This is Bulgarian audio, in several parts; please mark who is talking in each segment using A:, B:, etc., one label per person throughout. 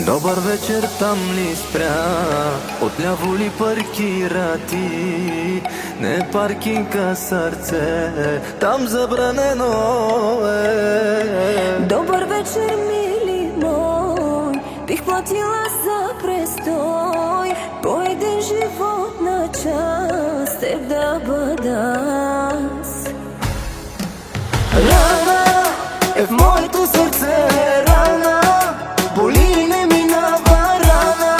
A: Добър вечер, там ли спря? Отляво ли паркира ти? Не паркинг, а сърце, там забранено е.
B: Добър вечер, мили мой, бих платила за престой по един живот на час, теб да бъда аз.
A: Рана е в моето сърце, рана боли и не минава рана,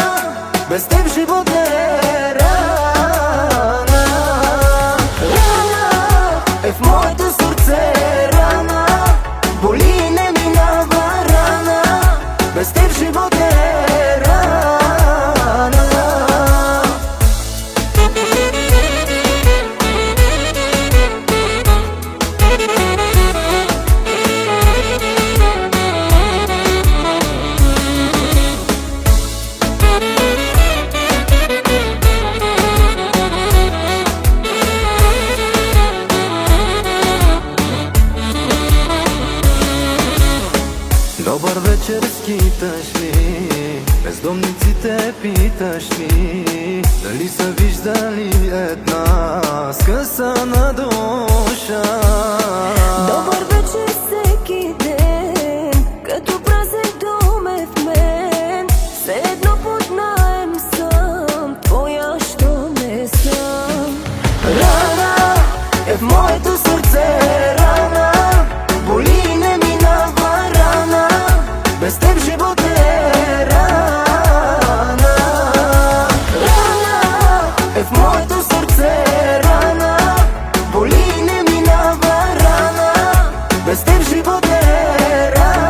A: без теб живот е рана. Рана е в моето сърце, рана боли и не минава рана, без теб живот е рана. Добър вечер, скиташ ли? Бездомниците питаш ли? Дали са виждали една скъсана душа?
B: Добър вечер всеки ден, като празен дом е в мен. Все едно под наем съм, твоя що не съм.
A: Рана е в моето сърце, рана боли и не минава рана, без теб живот е рана. Рана е в моето сърце, рана боли и не минава рана, без теб живот е рана.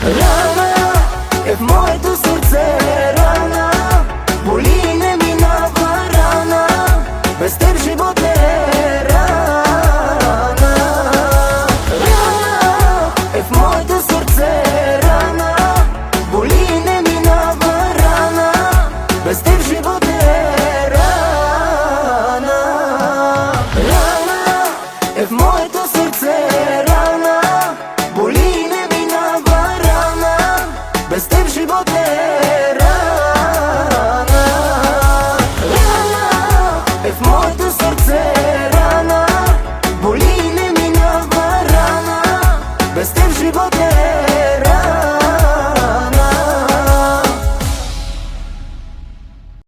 A: Рана е в моето сърце, рана боли и не минава рана, без теб живот е рана. Рана е в моето сърце, рана боли и не минава рана, без теб живот е